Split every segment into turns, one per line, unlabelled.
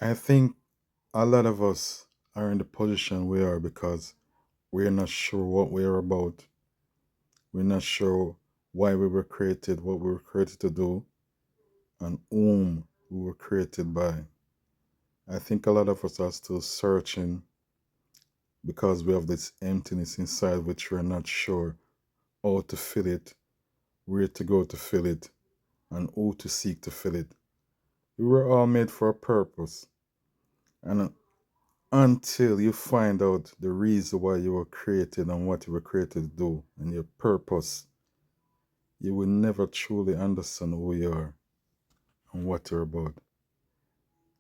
I think a lot of us are in the position we are because we're not sure what we're about. We're not sure why we were created, what we were created to do, and whom we were created by. I think a lot of us are still searching because we have this emptiness inside which we're not sure how to fill it, where to go to fill it, and who to seek to fill it. We were all made for a purpose. And until you find out the reason why you were created and what you were created to do and your purpose, you will never truly understand who you are and what you're about.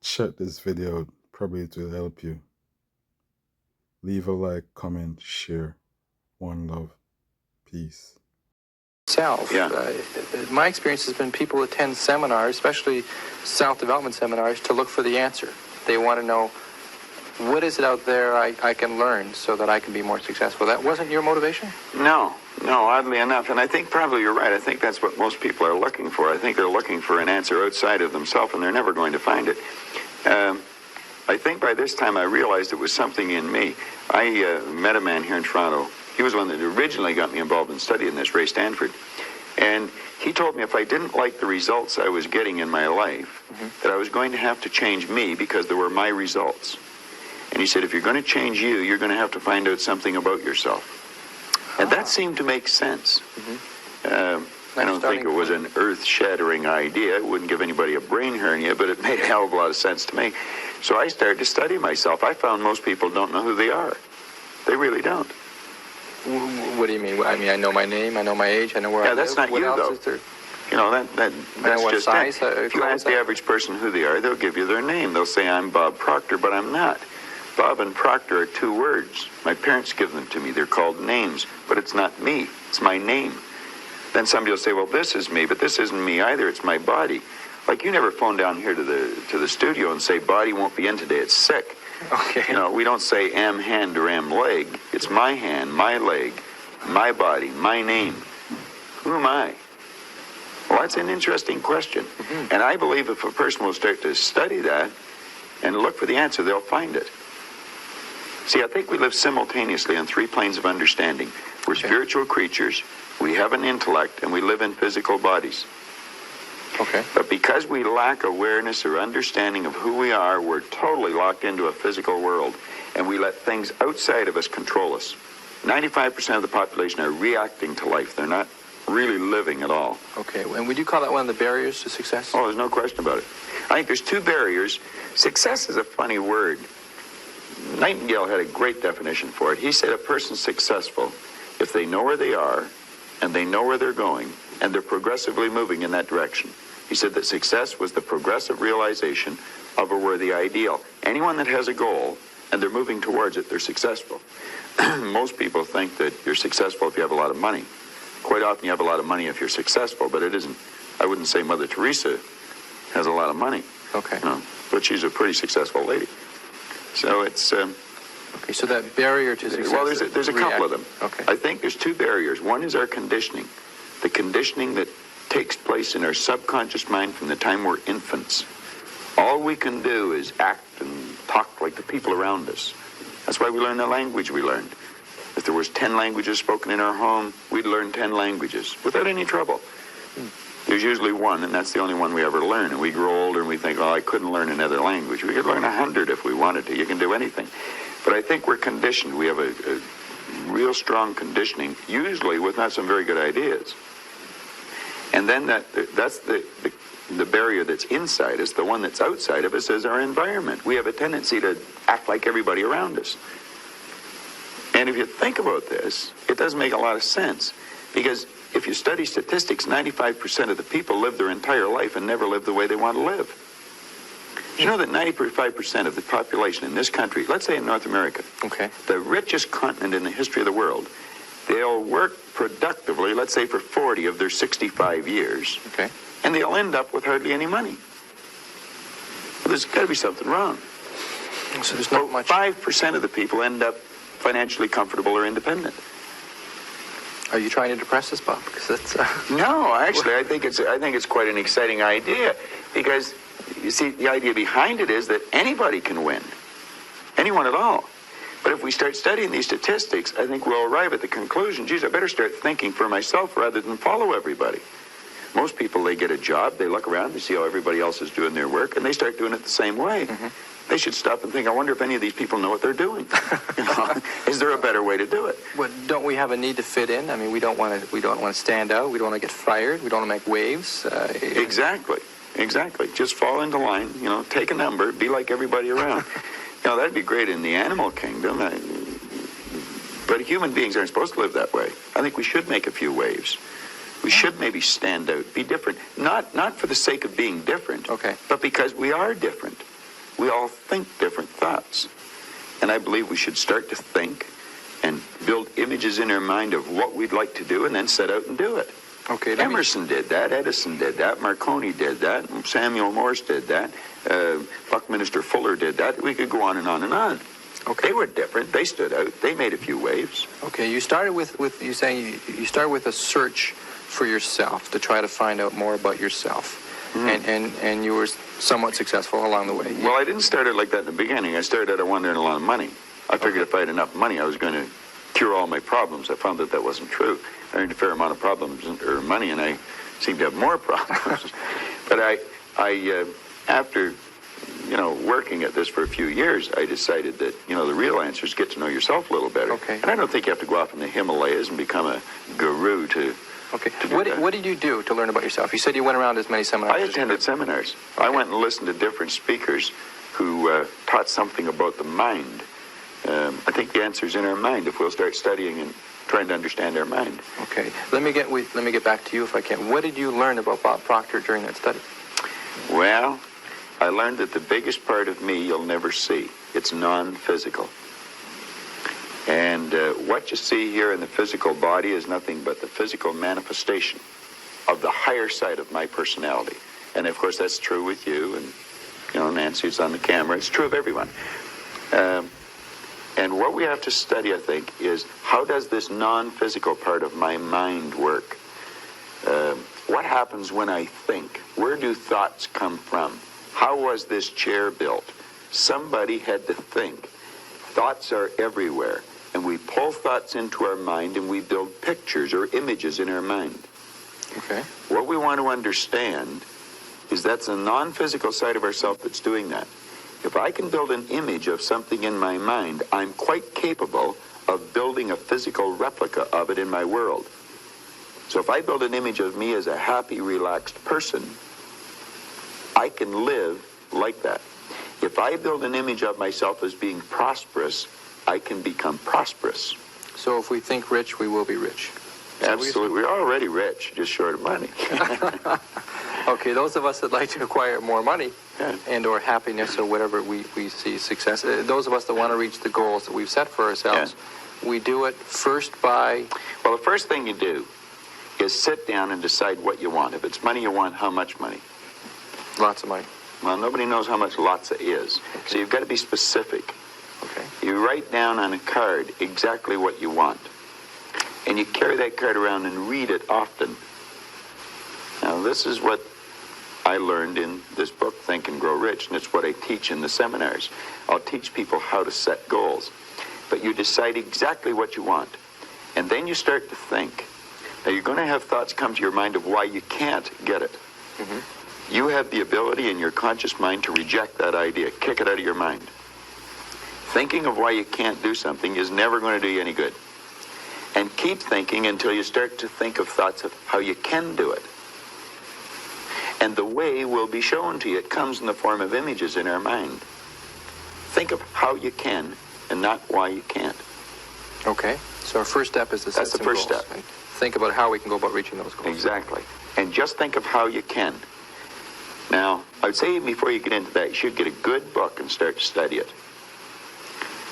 Check this video out, probably it will help you. Leave a like, comment, share. One love. Peace.
Self.
Yeah.
My experience has been people attend seminars, especially self-development seminars, to look for the answer. They want to know, what is it out there I can learn so that I can be more successful? That wasn't your motivation?
No, oddly enough. And I think probably you're right. I think that's what most people are looking for. I think they're looking for an answer outside of themselves, and they're never going to find it. I think by this time I realized it was something in me. I met a man here in Toronto. He was one that originally got me involved in studying this, Ray Stanford. And he told me if I didn't like the results I was getting in my life, that I was going to have to change me because they were my results. And he said, if you're going to change you, you're going to have to find out something about yourself. And that seemed to make sense. I don't think it was an earth-shattering idea. It wouldn't give anybody a brain hernia, but it made a hell of a lot of sense to me. So I started to study myself. I found most people don't know who they are. They really don't.
What do you mean? I mean, I know my name, I know my age, I know where I live.
Yeah, that's not
what
you,
else
though.
is there?
You know, that's
what
just
size,
it. If you ask the average person who they are, they'll give you their name. They'll say, I'm Bob Proctor, but I'm not. Bob and Proctor are two words. My parents give them to me. They're called names, but it's not me. It's my name. Then somebody will say, well, this is me, but this isn't me either. It's my body. Like you never phone down here to the studio and say, body won't be in today. It's sick.
Okay.
You know, we don't say am hand or am leg. It's my hand, my leg, my body, my name. Who am I? Well, that's an interesting question. And I believe if a person will start to study that and look for the answer, they'll find it. See, I think we live simultaneously on three planes of understanding. We're spiritual creatures, we have an intellect, and we live in physical bodies.
Okay.
But because we lack awareness or understanding of who we are, we're totally locked into a physical world, and we let things outside of us control us. 95% of the population are reacting to life. They're not really living at all.
Okay. And would you call that one of the barriers to success?
Oh, there's no question about it. I think there's two barriers. Success is a funny word. Nightingale had a great definition for it. He said a person's successful if they know where they are and they know where they're going and they're progressively moving in that direction. He said that success was the progressive realization of a worthy ideal. Anyone that has a goal and they're moving towards it, they're successful. Most people think that you're successful if you have a lot of money. Quite often you have a lot of money if you're successful, but it isn't. I wouldn't say Mother Teresa has a lot of money.
Okay.
No, but she's a pretty successful lady. So it's...
okay, so that barrier to success...
Well, there's a couple of them.
Okay.
I think there's two barriers. One is our conditioning. The conditioning that takes place in our subconscious mind from the time we're infants. All we can do is act and talk like the people around us. That's why we learn the language we learned. If there was 10 languages spoken in our home, we'd learn 10 languages without any trouble. There's usually one, and that's the only one we ever learn. And we grow older and we think, oh, I couldn't learn another language. We could learn 100 if we wanted to. You can do anything. But I think we're conditioned. We have a real strong conditioning, usually with not some very good ideas. And then that's the barrier that's inside us. The one that's outside of us is our environment. We have a tendency to act like everybody around us. And if you think about this, it does make a lot of sense. Because if you study statistics, 95% of the people live their entire life and never live the way they want to live. You know that 95% of the population in this country, let's say in North America,
okay,
the richest continent in the history of the world, they'll work productively, let's say for 40 of their 65 years,
okay,
and they'll end up with hardly any money. Well, there's got to be something wrong.
So there's not much...
5% of the people end up financially comfortable or independent.
Are you trying to depress us, Bob? Because that's...
No, actually, I think it's quite an exciting idea, because You see, the idea behind it is that anybody can win. Anyone at all. But if we start studying these statistics, I think we'll arrive at the conclusion, geez, I better start thinking for myself rather than follow everybody. Most people, they get a job, they look around, they see how everybody else is doing their work, and they start doing it the same way. They should stop and think, I wonder if any of these people know what they're doing. You know, is there a better way to do it?
But don't we have a need to fit in? I mean, we don't want to stand out. We don't want to get fired. We don't want to make waves.
Exactly. Just fall into line, you know, take a number, be like everybody around. You know, that'd be great in the animal kingdom. But human beings aren't supposed to live that way. I think we should make a few waves. We should maybe stand out, be different. Not for the sake of being different,
Okay.
but because we are different. We all think different thoughts. And I believe we should start to think and build images in our mind of what we'd like to do and then set out and do it.
Okay.
Emerson did that, Edison did that, Marconi did that, Samuel Morse did that, Buckminster Fuller did that. We could go on and on and on.
Okay.
They were different. They stood out. They made a few waves.
Okay. You started with you saying you started with a search for yourself to try to find out more about yourself, and you were somewhat successful along the way.
Well, I didn't start it like that in the beginning. I started out, I wanted a lot of money. I figured if I had enough money, I was going to cure all my problems. I found that that wasn't true. I earned a fair amount of problems or money, and I seemed to have more problems. But I after, you know, working at this for a few years, I decided that, you know, the real answer is get to know yourself a little better.
Okay.
And I don't think you have to go off in the Himalayas and become a guru to.
Okay.
to do that.
What did you do to learn about yourself? You said you went around as many seminars.
I attended seminars. I went and listened to different speakers who taught something about the mind. I think the answer's in our mind if we'll start studying and trying to understand our mind.
Okay. Let me get back to you if I can. What did you learn about Bob Proctor during that study?
Well, I learned that the biggest part of me you'll never see. It's non-physical. And what you see here in the physical body is nothing but the physical manifestation of the higher side of my personality. And of course, that's true with you, and you know, Nancy's on the camera. It's true of everyone. And what we have to study, I think, is how does this non-physical part of my mind work? What happens when I think? Where do thoughts come from? How was this chair built? Somebody had to think. Thoughts are everywhere. And we pull thoughts into our mind and we build pictures or images in our mind.
Okay.
What we want to understand is that's a non-physical side of ourself that's doing that. If I can build an image of something in my mind, I'm quite capable of building a physical replica of it in my world. So if I build an image of me as a happy, relaxed person, I can live like that. If I build an image of myself as being prosperous, I can become prosperous.
So if we think rich, we will be rich.
Absolutely. We're already rich, just short of money.
Okay, those of us that like to acquire more money
Yeah.
and or happiness or whatever we see success, those of us that want to reach the goals that we've set for ourselves, we do it first by...
Well, the first thing you do is sit down and decide what you want. If it's money you want, how much money?
Lots of money.
Well, nobody knows how much lots is. So you've got to be specific.
Okay.
You write down on a card exactly what you want. And you carry that card around and read it often. Now, this is what I learned in this book, Think and Grow Rich, and it's what I teach in the seminars. I'll teach people how to set goals. But you decide exactly what you want. And then you start to think. Now, you're going to have thoughts come to your mind of why you can't get it. You have the ability in your conscious mind to reject that idea, kick it out of your mind. Thinking of why you can't do something is never going to do you any good. And keep thinking until you start to think of thoughts of how you can do it. And the way will be shown to you. It comes in the form of images in our mind. Think of how you can and not why you can't.
Okay. So our first step is to set
That's the
some
first
goals.
step.
And think about how we can go about reaching those goals.
Exactly. And just think of how you can. Now, I would say before you get into that, you should get a good book and start to study it.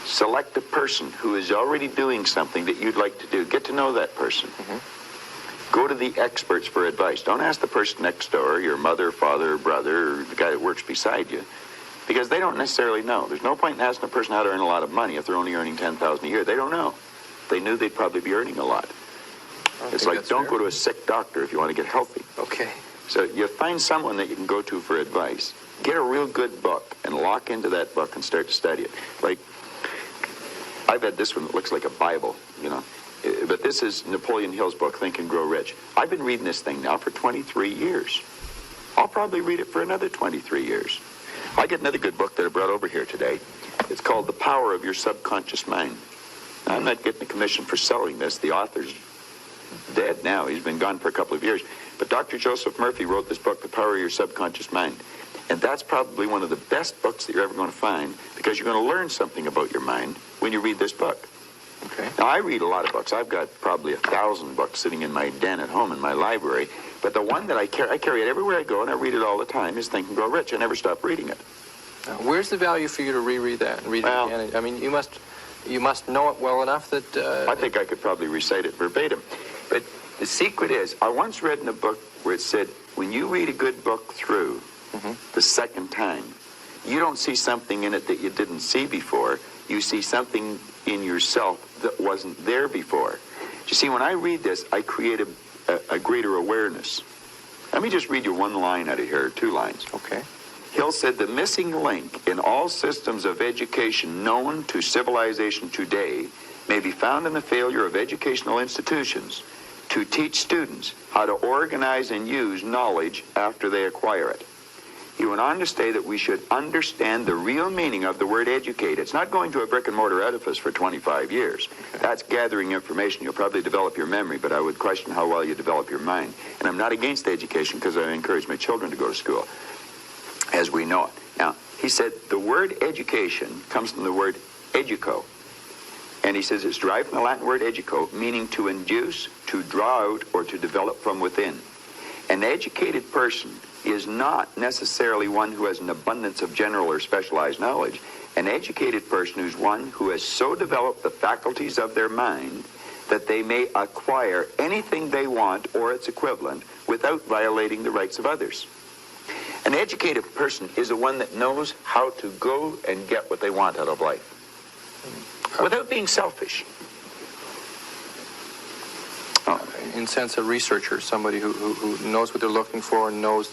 Select a person who is already doing something that you'd like to do. Get to know that person. Go to the experts for advice. Don't ask the person next door, your mother, father, brother, or the guy that works beside you, because they don't necessarily know. There's no point in asking a person how to earn a lot of money if they're only earning $10,000 a year. They don't know. If they knew, they'd probably be earning a lot. It's like, don't go to a sick doctor if you want to get healthy.
Okay.
So you find someone that you can go to for advice, get a real good book and lock into that book and start to study it. Like, I've had this one that looks like a Bible, you know. But this is Napoleon Hill's book, Think and Grow Rich. I've been reading this thing now for 23 years. I'll probably read it for another 23 years. I get another good book that I brought over here today. It's called The Power of Your Subconscious Mind. Now, I'm not getting a commission for selling this. The author's dead now. He's been gone for a couple of years. But Dr. Joseph Murphy wrote this book, The Power of Your Subconscious Mind. And that's probably one of the best books that you're ever going to find, because you're going to learn something about your mind when you read this book.
Okay.
Now, I read a lot of books. I've got probably 1,000 books sitting in my den at home in my library. But the one that I carry it everywhere I go, and I read it all the time, is Think and Grow Rich. I never stop reading it.
Now, where's the value for you to reread that and read
Well,
it again? I mean, you must know it well enough that...
I think I could probably recite it verbatim. But the secret is, I once read in a book where it said, when you read a good book through the second time, you don't see something in it that you didn't see before. You see something in yourself that wasn't there before. You see, when I read this, I create a greater awareness. Let me just read you one line out of here, or 2 lines.
Okay.
Hill said, the missing link in all systems of education known to civilization today may be found in the failure of educational institutions to teach students how to organize and use knowledge after they acquire it. He went on to say that we should understand the real meaning of the word educate. It's not going to a brick and mortar edifice for 25 years. That's gathering information. You'll probably develop your memory, but I would question how well you develop your mind. And I'm not against education, because I encourage my children to go to school, as we know it. Now, he said the word education comes from the word educo. And he says it's derived from the Latin word educo, meaning to induce, to draw out, or to develop from within. An educated person is not necessarily one who has an abundance of general or specialized knowledge. An educated person is one who has so developed the faculties of their mind that they may acquire anything they want or its equivalent without violating the rights of others. An educated person is the one that knows how to go and get what they want out of life without being selfish.
In sense, a researcher, somebody who knows what they're looking for and knows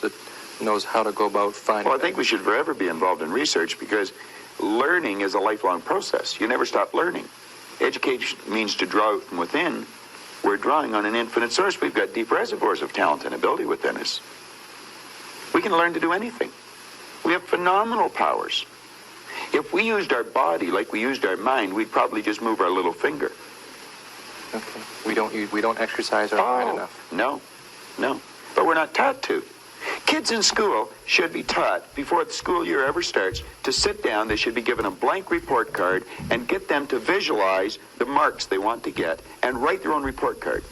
how to go about finding.
Well, I think we should forever be involved in research, because learning is a lifelong process. You never stop learning. Education means to draw out from within. We're drawing on an infinite source. We've got deep reservoirs of talent and ability within us. We can learn to do anything. We have phenomenal powers. If we used our body like we used our mind, we'd probably just move our little finger.
Okay. We don't exercise our mind enough.
No. But we're not taught to. Kids in school should be taught, before the school year ever starts, to sit down. They should be given a blank report card and get them to visualize the marks they want to get and write their own report card.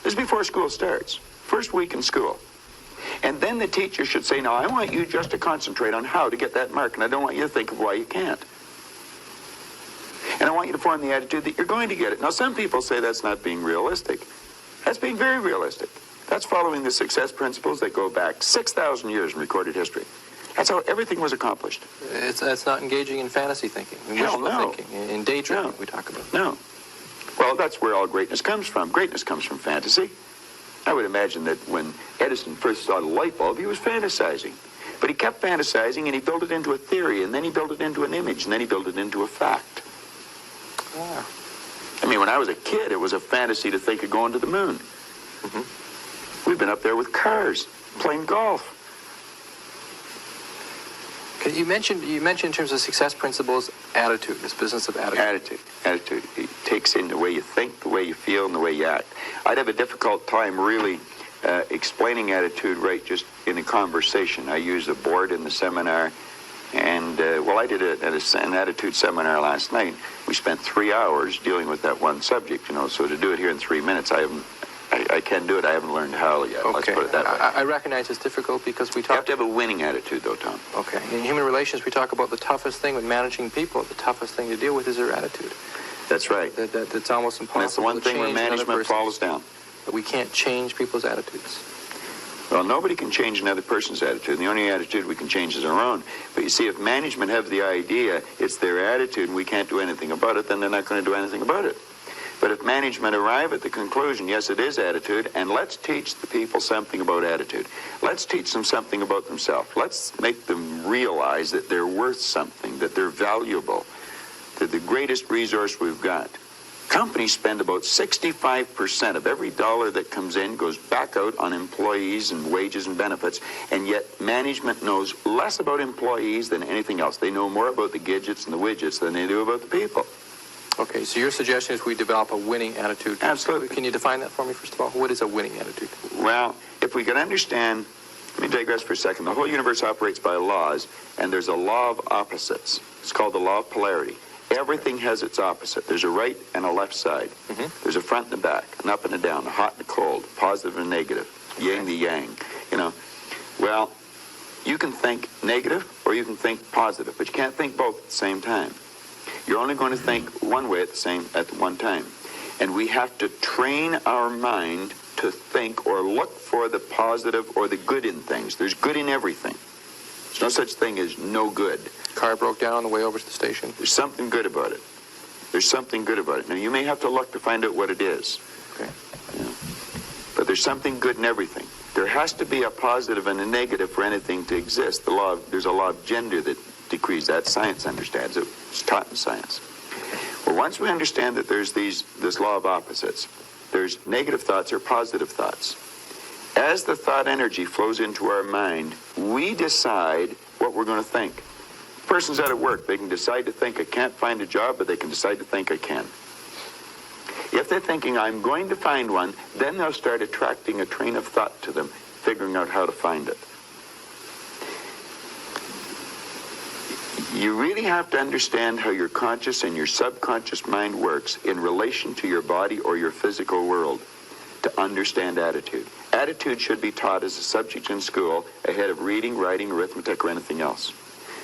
This is before school starts. First week in school. And then the teacher should say, now, I want you just to concentrate on how to get that mark, and I don't want you to think of why you can't. And I want you to form the attitude that you're going to get it. Now, some people say that's not being realistic. That's being very realistic. That's following the success principles that go back 6,000 years in recorded history. That's how everything was accomplished.
It's not engaging in fantasy thinking, in
Hell,
wishful
no.
thinking, in daydreaming
No.
we talk about.
No. Well, that's where all greatness comes from. Greatness comes from fantasy. I would imagine that when Edison first saw the light bulb, he was fantasizing. But he kept fantasizing, and he built it into a theory, and then he built it into an image, and then he built it into a fact.
Ah.
I mean, when I was a kid, it was a fantasy to think of going to the moon. We've been up there with cars, playing golf.
Okay, you mentioned in terms of success principles, attitude, this business of attitude.
Attitude. It takes in the way you think, the way you feel, and the way you act. I'd have a difficult time really explaining attitude right just in a conversation. I use a board in the seminar, and I did an attitude seminar last night. We spent 3 hours dealing with that one subject, so to do it here in 3 minutes, I can do it. I haven't learned how yet.
Okay.
Let's put it that way.
I recognize it's difficult because we
You have
talk...
to have a winning attitude, though, Tom.
Okay. In human relations, we talk about the toughest thing with managing people. The toughest thing to deal with is their attitude.
That's right.
That's almost impossible.
And that's the one
to
thing where
change another
management
person.
falls down.
But we can't change people's attitudes.
Well, nobody can change another person's attitude. The only attitude we can change is our own. But you see, if management have the idea it's their attitude and we can't do anything about it, then they're not going to do anything about it. But if management arrive at the conclusion, yes, it is attitude, and let's teach the people something about attitude. Let's teach them something about themselves. Let's make them realize that they're worth something, that they're valuable, that the greatest resource we've got. Companies spend about 65% of every dollar that comes in goes back out on employees and wages and benefits, and yet management knows less about employees than anything else. They know more about the gadgets and the widgets than they do about the people.
Okay, so your suggestion is we develop a winning attitude.
Absolutely.
Can you define that for me, first of all? What is a winning attitude?
Well, if we can understand, let me digress for a second. The whole universe operates by laws, and there's a law of opposites. It's called the law of polarity. Everything has its opposite. There's a right and a left side. Mm-hmm. There's a front and a back, an up and a down, a hot and a cold, positive and negative, yin the yang, you know. Well, you can think negative or you can think positive, but you can't think both at the same time. You're only going to think one way at one time. And we have to train our mind to think or look for the positive or the good in things. There's good in everything. There's no such thing as no good.
Car broke down on the way over to the station.
There's something good about it. There's something good about it. Now, you may have to look to find out what it is.
Okay.
Yeah. But there's something good in everything. There has to be a positive and a negative for anything to exist. There's a law of gender that decrees that. Science understands it. It's taught in science. Well, once we understand that there's this law of opposites, there's negative thoughts or positive thoughts. As the thought energy flows into our mind, we decide what we're going to think. A person's out at work. They can decide to think, I can't find a job, but they can decide to think, I can. If they're thinking, I'm going to find one, then they'll start attracting a train of thought to them, figuring out how to find it. You really have to understand how your conscious and your subconscious mind works in relation to your body or your physical world to understand attitude. Attitude should be taught as a subject in school ahead of reading, writing, arithmetic, or anything else.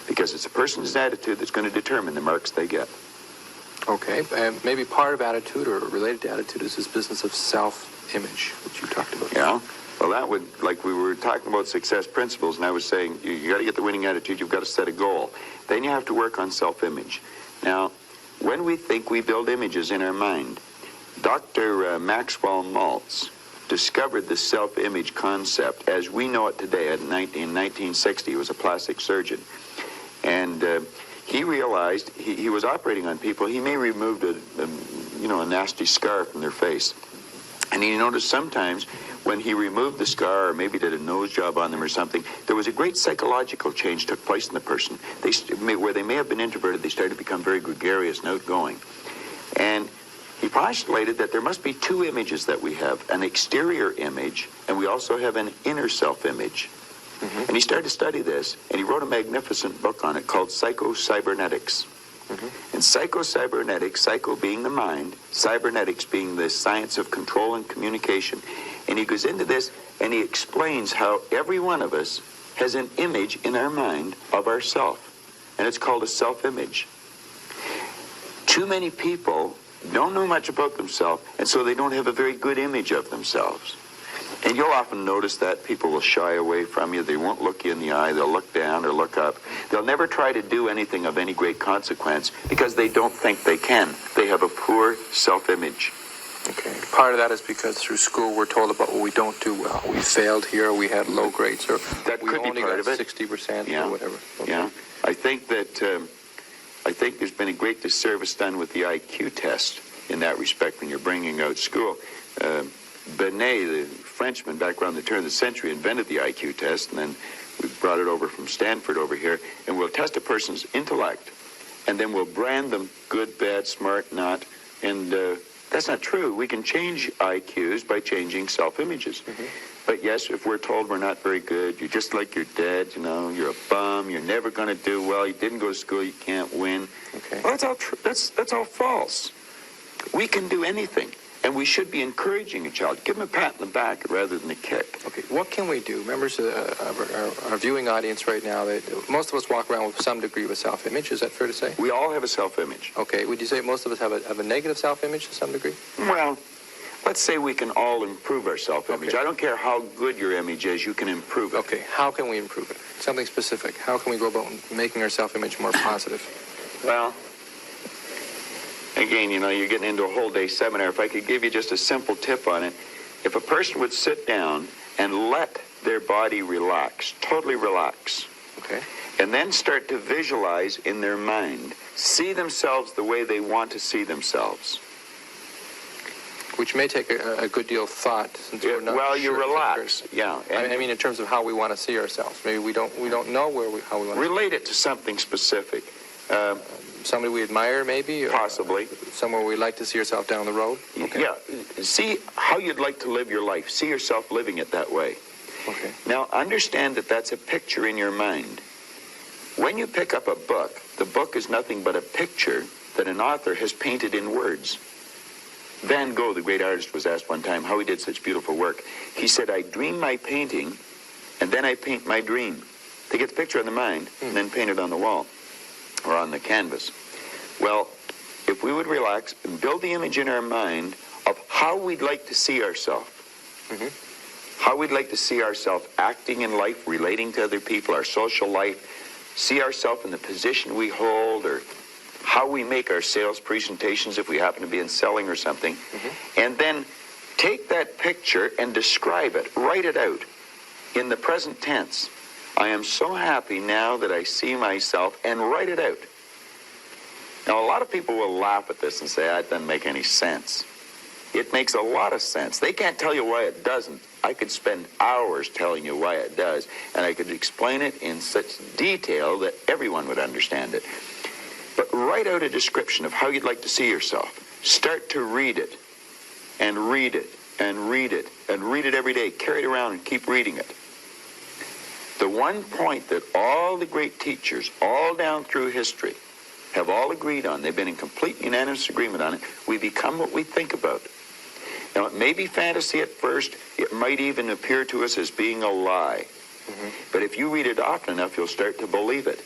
Because it's a person's attitude that's going to determine the marks they get.
Okay, and maybe part of attitude or related to attitude is this business of self-image, which you talked about.
Yeah. Well, that would, like we were talking about success principles, and I was saying, you got to get the winning attitude, you've got to set a goal. Then you have to work on self-image. Now, when we think, we build images in our mind. Dr. Maxwell Maltz discovered the self-image concept as we know it today. In 1960, he was a plastic surgeon. And he realized he was operating on people. He may removed a nasty scar from their face. And he noticed sometimes when he removed the scar or maybe did a nose job on them or something, there was a great psychological change took place in the person. Where they may have been introverted, they started to become very gregarious and outgoing. And he postulated that there must be two images that we have, an exterior image, and we also have an inner self-image. Mm-hmm. And he started to study this, and he wrote a magnificent book on it called Psycho-Cybernetics. Mm-hmm. And psycho-cybernetics, psycho being the mind, cybernetics being the science of control and communication. And he goes into this, and he explains how every one of us has an image in our mind of ourself. And it's called a self-image. Too many people don't know much about themselves, and so they don't have a very good image of themselves. And you'll often notice that people will shy away from you. They won't look you in the eye. They'll look down or look up. They'll never try to do anything of any great consequence because they don't think they can. They have a poor self-image.
Okay. Part of that is because through school we're told about what we don't do well. We failed here, we had low grades, or
that
we
could
only
be part
got
of it.
60%
Yeah.
or whatever. Okay.
Yeah. I think there's been a great disservice done with the IQ test in that respect when you're bringing out school. Binet, the Frenchman, back around the turn of the century, invented the IQ test, and then we brought it over from Stanford over here, and we'll test a person's intellect, and then we'll brand them good, bad, smart, not, and that's not true. We can change IQs by changing self-images. Mm-hmm. But yes, if we're told we're not very good, you're just like your dad, you're a bum, you're never going to do well, you didn't go to school, you can't win.
Okay.
Well, that's all that's all false. We can do anything. And we should be encouraging a child. Give him a pat on the back rather than a kick.
Okay, what can we do? Members of our viewing audience right now, most of us walk around with some degree of a self-image. Is that fair to say?
We all have a self-image.
Okay, would you say most of us have a negative self-image to some degree?
Well, let's say we can all improve our self-image.
Okay.
I don't care how good your image is, you can improve it.
Okay, how can we improve it? Something specific. How can we go about making our self-image more positive?
Well, Again, you know, you're getting into a whole day seminar. If I could give you just a simple tip on it, if a person would sit down and let their body relax, totally relax,
Okay.
and then start to visualize in their mind, see themselves the way they want to see themselves.
Which may take a good deal of thought, since we're not
Well, you
sure if that
relax,
occurs.
yeah. And
I mean, in terms of how we want to see ourselves. Maybe we don't know how we want to.
relate it to something specific.
Somebody we admire, maybe. Or,
Possibly.
Somewhere we'd like to see yourself down the road. Okay.
Yeah, see how you'd like to live your life. See yourself living it that way.
Okay.
Now, understand that that's a picture in your mind. When you pick up a book, the book is nothing but a picture that an author has painted in words. Van Gogh, the great artist, was asked one time how he did such beautiful work. He said, I dream my painting, and then I paint my dream. They get the picture in the mind, and then paint it on the wall or on the canvas. Well, if we would relax and build the image in our mind of how we'd like to see ourselves, how we'd like to see ourselves acting in life, relating to other people, our social life, see ourselves in the position we hold, or how we make our sales presentations if we happen to be in selling or something, and then take that picture and describe it, write it out in the present tense. I am so happy now that I see myself, and write it out. Now, a lot of people will laugh at this and say, that doesn't make any sense. It makes a lot of sense. They can't tell you why it doesn't. I could spend hours telling you why it does, and I could explain it in such detail that everyone would understand it. But write out a description of how you'd like to see yourself. Start to read it, and read it, and read it, and read it every day. Carry it around and keep reading it. The one point that all the great teachers, all down through history, have all agreed on, they've been in complete unanimous agreement on it, we become what we think about. Now, it may be fantasy at first, it might even appear to us as being a lie. But if you read it often enough, you'll start to believe it.